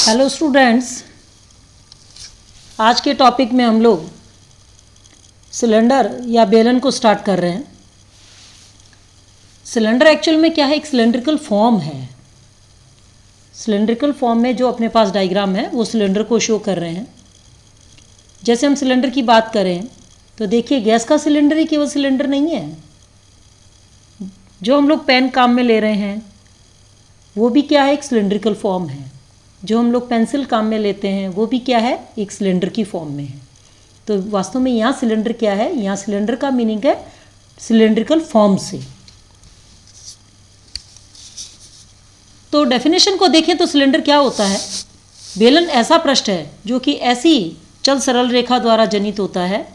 Hello students, आज के topic में हम लोग सिलेंडर या बेलन को स्टार्ट कर रहे हैं। सिलेंडर एक्चुअल में क्या है, एक सिलेंड्रिकल फॉर्म है। सिलेंड्रिकल फॉर्म में जो अपने पास डायग्राम है वो सिलेंडर को शो कर रहे हैं। जैसे हम सिलेंडर की बात करें तो देखिए, गैस का सिलेंडर ही केवल सिलेंडर नहीं है। जो हम लोग पेन काम में ले रहे हैं वो भी क्या है, एक सिलेंड्रिकल फॉर्म है। जो हम लोग पेंसिल काम में लेते हैं वो भी क्या है, एक सिलेंडर की फॉर्म में है। तो वास्तव में यहाँ सिलेंडर क्या है, यहाँ सिलेंडर का मीनिंग है सिलेंड्रिकल फॉर्म से। तो डेफिनेशन को देखें तो सिलेंडर क्या होता है। बेलन ऐसा पृष्ठ है जो कि ऐसी चल सरल रेखा द्वारा जनित होता है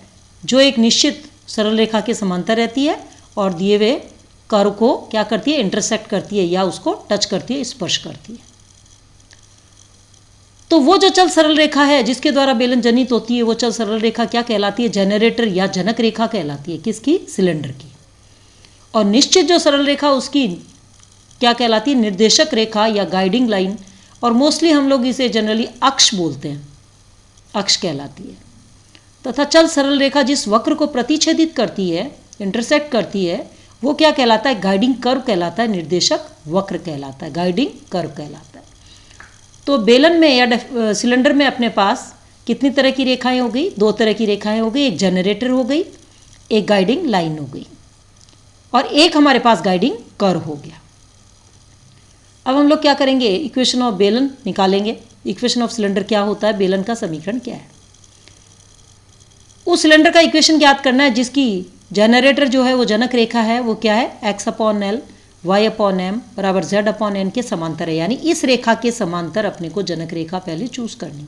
जो एक निश्चित सरल रेखा के समांतर रहती है और दिए हुए कर्व को क्या करती है, इंटरसेक्ट करती है या उसको टच करती है, स्पर्श करती है। तो वो जो चल सरल रेखा है जिसके द्वारा बेलन जनित होती है, वो चल सरल रेखा क्या कहलाती है, जनरेटर या जनक रेखा कहलाती है। किसकी? सिलेंडर की। और निश्चित जो सरल रेखा उसकी क्या कहलाती है, निर्देशक रेखा या गाइडिंग लाइन। और मोस्टली हम लोग इसे जनरली अक्ष बोलते हैं, अक्ष कहलाती है। तथा चल सरल रेखा जिस वक्र को प्रतिच्छेदित करती है, इंटरसेक्ट करती है, वो क्या कहलाता है, गाइडिंग कर्व कहलाता है, निर्देशक वक्र कहलाता है, गाइडिंग कर्व कहलाता है। तो बेलन में या सिलेंडर में अपने पास कितनी तरह की रेखाएं हो गई, दो तरह की रेखाएं हो गई। एक जनरेटर हो गई, एक गाइडिंग लाइन हो गई, और एक हमारे पास गाइडिंग कर्व हो गया। अब हम लोग क्या करेंगे, इक्वेशन ऑफ बेलन निकालेंगे। इक्वेशन ऑफ सिलेंडर क्या होता है, बेलन का समीकरण क्या है। उस सिलेंडर का इक्वेशन ज्ञात करना है जिसकी जनरेटर जो है वो जनक रेखा है, वो क्या है, x/L y/m बराबर z/n के समांतर है। यानी इस रेखा के समांतर अपने को जनक रेखा पहले चूज करनी।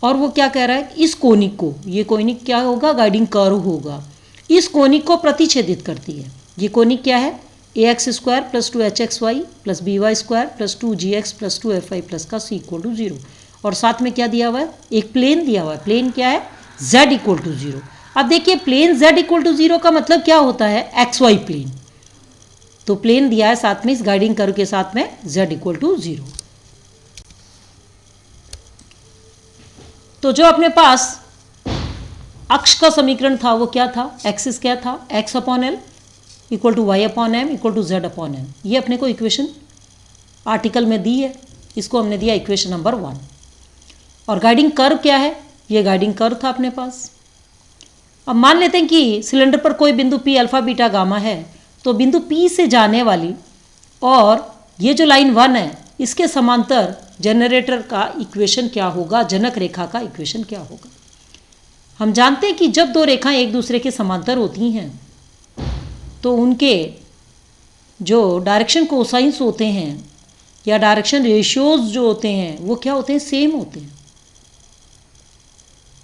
और वो क्या कह रहा है, इस कोनिक को, ये कोनिक क्या होगा, गाइडिंग कर्व होगा, इस कोनिक को प्रतिच्छेदित करती है। ये कोनिक क्या है, ax² + 2hxy + by² + 2gx + 2fy plus का c = 0। और साथ में क्या दिया हुआ है, एक प्लेन दिया हुआ है। प्लेन क्या है, z = 0। अब देखिए, प्लेन z = 0 का मतलब क्या होता है, xy प्लेन। तो प्लेन दिया है साथ में, इस गाइडिंग कर्व के साथ में z = 0। तो जो अपने पास अक्ष का समीकरण था वो क्या था, एक्सिस क्या था, x/L = y/m = z/n। ये अपने को इक्वेशन आर्टिकल में दी है, इसको हमने दिया इक्वेशन नंबर 1। और गाइडिंग कर्व क्या है, ये गाइडिंग कर्व था अपने पास। अब मान लेते हैं कि सिलेंडर पर कोई बिंदु p अल्फा बीटा गामा है। तो बिंदु P से जाने वाली और ये जो लाइन 1 है इसके समांतर जनरेटर का इक्वेशन क्या होगा, जनक रेखा का इक्वेशन क्या होगा। हम जानते हैं कि जब दो रेखाएं एक दूसरे के समांतर होती हैं तो उनके जो डायरेक्शन कोसाइंस होते हैं या डायरेक्शन रेशियोज जो होते हैं वो क्या होते हैं, सेम होते हैं।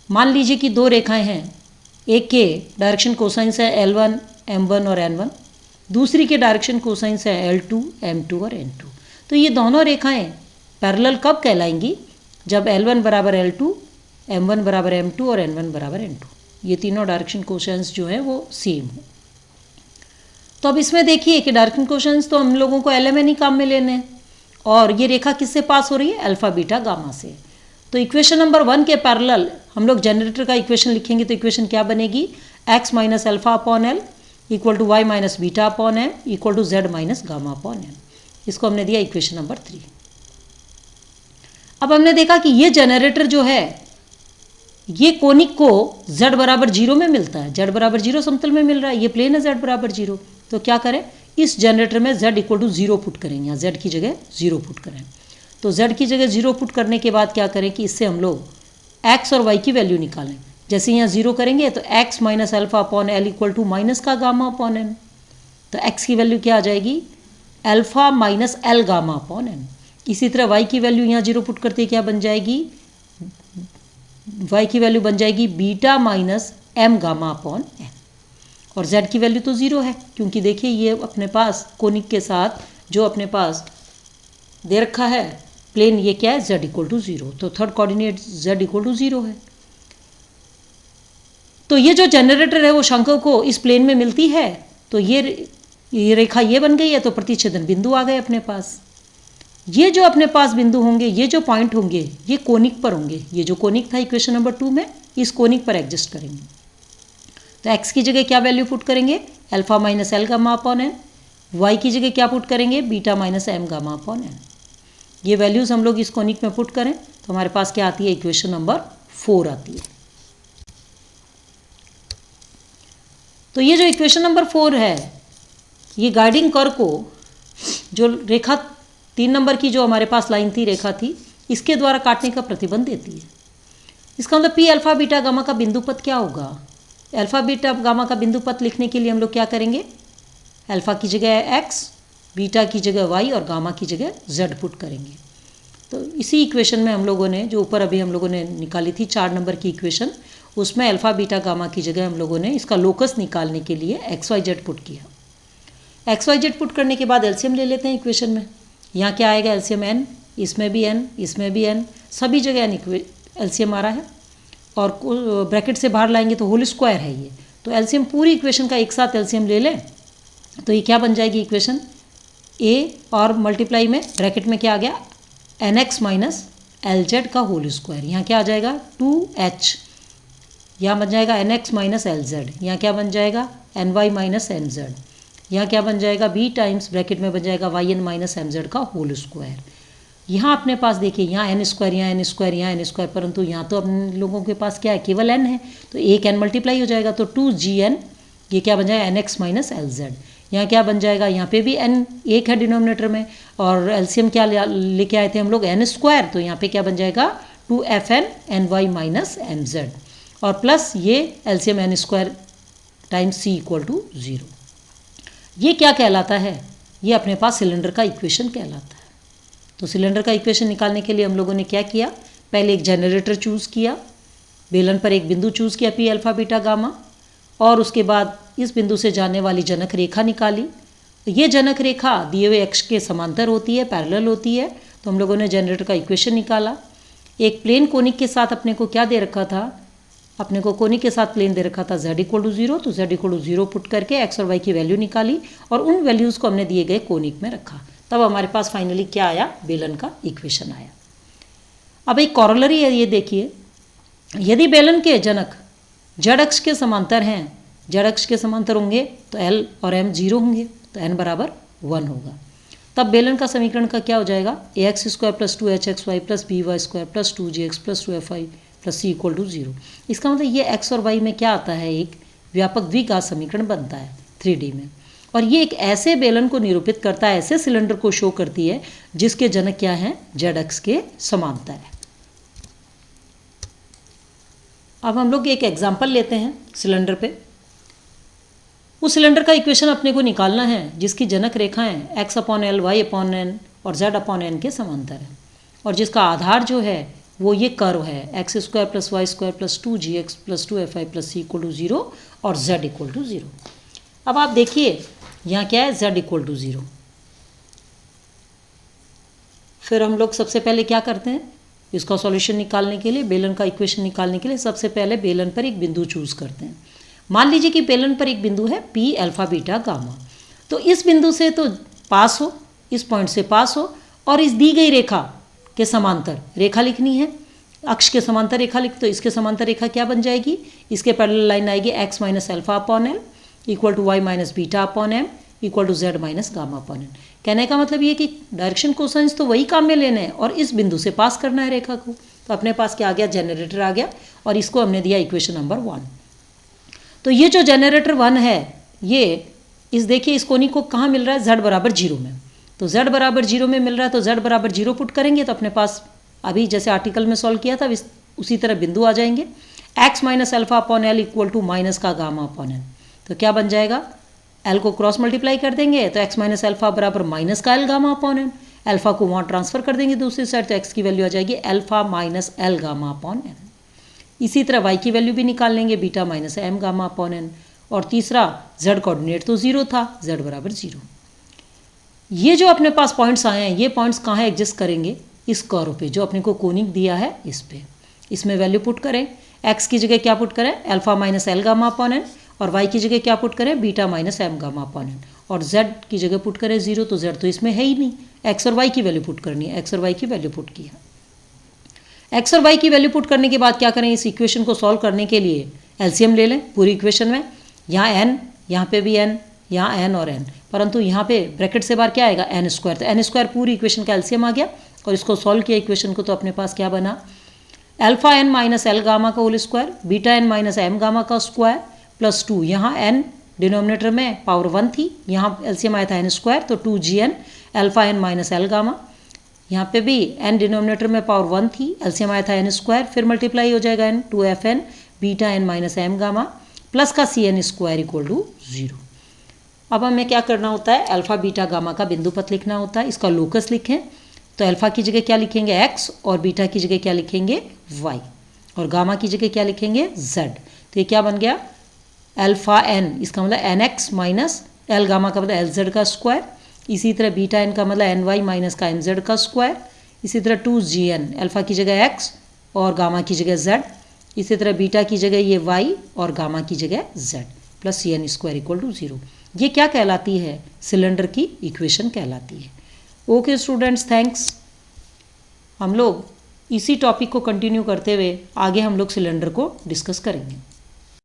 मान लीजिए कि दो रेखाएं हैं, एक के डायरेक्शन कोसाइंस है L1, M1 और N1, दूसरी के डायरेक्शन कोसाइंस है L2, M2 और N2। तो ये दोनों रेखाएं पैरेलल कब कहलाएंगी, जब L1 = L2, M1 = M2 और N1 = N2। ये तीनों डायरेक्शन कोसाइंस जो हैं वो सेम हो। तो अब इसमें देखिए कि डायरेक्शन कोसाइंस तो हम लोगों को LMN ही काम में लेने हैं, और ये रेखा किससे पास हो रही है, अल्फा बीटा गामा से। तो इक्वेशन नंबर 1 के पैरेलल हम लोग जनरेटर का इक्वेशन लिखेंगे। तो इक्वेशन क्या बनेगी, x - α/L = y - β/m = z - γ/n। इसको हमने दिया इक्वेशन नंबर 3। अब हमने देखा कि ये जनरेटर जो है ये कोनिक को z = 0 में मिलता है, z = 0 समतल में मिल रहा है, ये प्लेन है z = 0। तो क्या करें, इस जनरेटर में z = 0 पुट करेंगे, यहाँ z की जगह 0 पुट करें। तो z की जगह 0 पुट करने के बाद क्या करें कि इससे हम लोग x और y की वैल्यू निकालें। जैसे यहाँ 0 करेंगे तो x - α/L = माइनस का γ/n। तो x की वैल्यू क्या आ जाएगी, अल्फा माइनस L γ/n। इसी तरह y की वैल्यू यहाँ 0 पुट करते क्या बन जाएगी, y की वैल्यू बन जाएगी बीटा माइनस m γ/n। और z की वैल्यू तो 0 है, क्योंकि देखिए ये अपने पास कोनिक के साथ जो अपने पास दे रखा है प्लेन, ये क्या है, z = 0। तो थर्ड कोऑर्डिनेट z = 0 है। तो ये जो जनरेटर है वो शंकु को इस प्लेन में मिलती है। तो ये रेखा ये बन गई है, तो प्रतिच्छेदन बिंदु आ गए अपने पास। ये जो अपने पास बिंदु होंगे, ये जो पॉइंट होंगे, ये कोनिक पर होंगे। ये जो कोनिक था इक्वेशन नंबर 2 में, इस कोनिक पर एडजस्ट करेंगे। तो x की जगह क्या वैल्यू पुट करेंगे, alpha minus L gamma upon n. Y की जगह क्या पुट करेंगे, beta minus M gamma upon n. ये वैल्यूज़ हम लोग इस कोनिक में पुट करें तो हमारे पास क्या आती है, इक्वेशन नंबर 4 आती है। तो ये जो इक्वेशन नंबर 4 है, ये गाइडिंग कर्व को, जो रेखा 3 नंबर की जो हमारे पास लाइन थी, रेखा थी, इसके द्वारा काटने का प्रतिबंध देती है। इसका मतलब पी अल्फा बीटा गामा का बिंदु पथ क्या होगा। अल्फा बीटा गामा का बिंदु पथ लिखने के लिए हम लोग क्या करेंगे, अल्फा की जगह x, बीटा की जगह y और गामा की जगह z पुट करेंगे। तो इसी इक्वेशन में हम लोगों ने, जो ऊपर अभी हम लोगों ने निकाली थी 4 नंबर की इक्वेशन, उसमें अल्फा बीटा गामा की जगह हम लोगों ने इसका लोकस निकालने के लिए XYZ पुट किया। XYZ पुट करने के बाद एलसीएम ले लेते हैं इक्वेशन में। यहाँ क्या आएगा, एलसीएम n, इसमें भी n, इसमें भी n, सभी जगह n एलसीएम आ रहा है, और ब्रैकेट से बाहर लाएंगे तो होल स्क्वायर है ये। तो एलसीएम पूरी इक्वेशन का एक साथ एलसीएम ले लें तो ये क्या बन जाएगी इक्वेशन, a और मल्टीप्लाई में ब्रैकेट में क्या आ गया, nx माइनस LZ का होल स्क्वायर। यहाँ क्या आ जाएगा, 2h, यहाँ बन जाएगा nx माइनस LZ, यहाँ क्या बन जाएगा, ny माइनस mz, यहाँ क्या बन जाएगा, b टाइम्स ब्रैकेट में बन जाएगा yn माइनस mz का होल स्क्वायर। यहाँ अपने पास देखिए, यहाँ एन स्क्वायर, यहाँ एन स्क्वायर, यहाँ एन स्क्वायर, परंतु यहाँ तो अपने लोगों के पास क्या है, केवल n है, तो एक n मल्टीप्लाई हो जाएगा, तो 2gn, ये क्या बन जाएगा, nx माइनस LZ। यहाँ क्या बन जाएगा, यहाँ पे भी n एक है डिनोमिनेटर में, और एलसीएम क्या लेके आए थे हम लोग, n स्क्वायर, तो यहाँ पे क्या बन जाएगा, 2fn ny माइनस mz, और प्लस ये LCM n square times c equal to 0। ये क्या कहलाता है, ये अपने पास सिलेंडर का इक्वेशन कहलाता है। तो सिलेंडर का इक्वेशन निकालने के लिए हम लोगों ने क्या किया, पहले एक जनरेटर चूज़ किया, बेलन पर एक बिंदु चूज़ किया पी अल्फा बीटा गामा, और उसके बाद इस बिंदु से जाने वाली जनक रेखा निकाली। ये जनक रेखा दिए हुए x के समांतर होती है, पैरेलल होती है, तो हम लोगों ने जनरेटर का इक्वेशन निकाला। एक प्लेन कोनिक के साथ अपने को क्या दे रखा था, अपने को कोनिक के साथ प्लेन दे रखा था z इक्वल टू 0, तो z इक्वल टू 0 पुट करके x और y की वैल्यू निकाली, और उन वैल्यूज़ को हमने दिए गए कोनिक में रखा। तब हमारे पास फाइनली क्या आया, बेलन का इक्वेशन आया। अब एक कॉरोलरी है, ये देखिए, यदि बेलन के जनक z अक्ष के समांतर हैं, z अक्ष के समांतर होंगे तो l और m 0 होंगे, तो n बराबर 1 होगा। तब बेलन का समीकरण का क्या हो जाएगा, ax square plus 2hxy plus by square plus 2gx plus 2fy plus c equal to 0। इसका मतलब ये x और y में क्या आता है, एक व्यापक द्विघात समीकरण बनता है 3D में, और ये एक ऐसे बेलन को निरूपित करता है, ऐसे सिलेंडर को शो करती है जिसके जनक क्या हैं, z अक्ष के समांतर है। अब हम लोग एक एग्जाम्पल लेते हैं सिलेंडर पे। उस सिलेंडर का इक्वेशन अपने को निकालना है जिसकी जनक रेखाएं x upon l, y upon n और z अपॉन एन के समांतर है, और जिसका आधार जो है वो ये कर्व है, x square plus y square plus 2gx plus 2fy plus c equal to 0 और z इक्वल टू 0। अब आप देखिए यहाँ क्या है, z इक्वल टू 0। फिर हम लोग सबसे पहले क्या करते हैं, इसका सॉल्यूशन निकालने के लिए, बेलन का इक्वेशन निकालने के लिए सबसे पहले बेलन पर एक बिंदु चूज़ करते हैं। मान लीजिए कि बेलन पर एक बिंदु है पी अल्फा बीटा गामा, तो इस बिंदु से तो पास हो, इस पॉइंट से पास हो, और इस दी गई रेखा के समांतर रेखा लिखनी है, अक्ष के समांतर रेखा लिख, तो इसके समांतर रेखा क्या बन जाएगी, इसके पैरेलल लाइन आएगी x minus alpha upon l equal to y minus beta upon m equal to z minus gamma upon n. कहने का मतलब ये कि डायरेक्शन कोसाइंस तो वही काम में लेने हैं और इस बिंदु से पास करना है रेखा को। तो अपने पास क्या आ गया, जनरेटर आ गया, और इसको हमने दिया इक्वेशन नंबर 1। तो ये जो जनरेटर 1 है, ये इस देखिए इस कोनिक को कहाँ मिल रहा है, z बराबर 0 में। तो z बराबर 0 में मिल रहा है, तो z बराबर 0 पुट करेंगे तो अपने पास अभी जैसे आर्टिकल में सॉल्व किया था उसी तरह बिंदु आ जाएंगे। x minus alpha upon l equal to minus का गामा अपॉन एन, तो क्या बन जाएगा, l को क्रॉस मल्टीप्लाई कर देंगे तो x माइनस अल्फा बराबर माइनस का l gamma upon n, alpha को वहाँ ट्रांसफर कर देंगे दूसरी साइड, तो x की वैल्यू आ जाएगी alpha minus l gamma upon n. इसी तरह y की वैल्यू भी निकाल लेंगे, beta minus m gamma upon n, और तीसरा z कोऑर्डिनेट तो 0 था, z बराबर 0। ये जो अपने पास पॉइंट्स आए हैं, ये पॉइंट्स कहाँ एडजस्ट करेंगे, इस कर्व पे जो अपने को कोनिक दिया है इस पे, इसमें वैल्यू पुट करें, x की जगह क्या पुट करें, alpha minus L gamma upon n, और y की जगह क्या पुट करें, beta minus M gamma upon n, और z की जगह पुट करें 0, तो z तो इसमें है ही नहीं, x और y की वैल्यू पुट करनी है, x और y की वैल्यू पुट किया। x और y की वैल्यू पुट करने के बाद क्या करें, इस इक्वेशन को सॉल्व करने के लिए एलसीएम ले लें पूरी इक्वेशन में। यहाँ n, यहाँ पे भी n, यहाँ n और n, परंतु यहाँ पे ब्रैकेट से बाहर क्या आएगा, n स्क्वायर, तो n स्क्वायर पूरी इक्वेशन का एलसीएम आ गया। और इसको सॉल्व किया इक्वेशन को, तो अपने पास क्या बना, alpha n minus L gamma का whole square, beta n minus M gamma का स्क्वायर प्लस 2, यहाँ n डिनोमिनेटर में पावर 1 थी, यहाँ एलसीएम आया था n स्क्वायर, तो 2gn alpha n minus L gamma, यहाँ पे भी n डिनोमिनेटर में पावर 1 थी, एलसीएम आया था n स्क्वायर, फिर मल्टीप्लाई हो जाएगा n 2fn beta n minus M gamma plus का cn स्क्वायर इक्वल टू 0। अब हमें क्या करना होता है, अल्फा बीटा गामा का बिंदु पथ लिखना होता है, इसका लोकस लिखें, तो अल्फा की जगह क्या लिखेंगे x, और बीटा की जगह क्या लिखेंगे y, और गामा की जगह क्या लिखेंगे z। तो ये क्या बन गया, अल्फा n, इसका मतलब nx माइनस एल गामा का मतलब lz का स्क्वायर, इसी तरह बीटा n का मतलब ny माइनस का mz का स्क्वायर, इसी तरह 2gn अल्फा की जगह x और गामा की जगह z, इसी तरह बीटा की जगह ये y और गामा की जगह z plus cn square equal to 0। ये क्या कहलाती है, सिलेंडर की इक्वेशन कहलाती है। Okay students, thanks. हम लोग इसी टॉपिक को कंटिन्यू करते हुए आगे हम लोग सिलेंडर को डिस्कस करेंगे।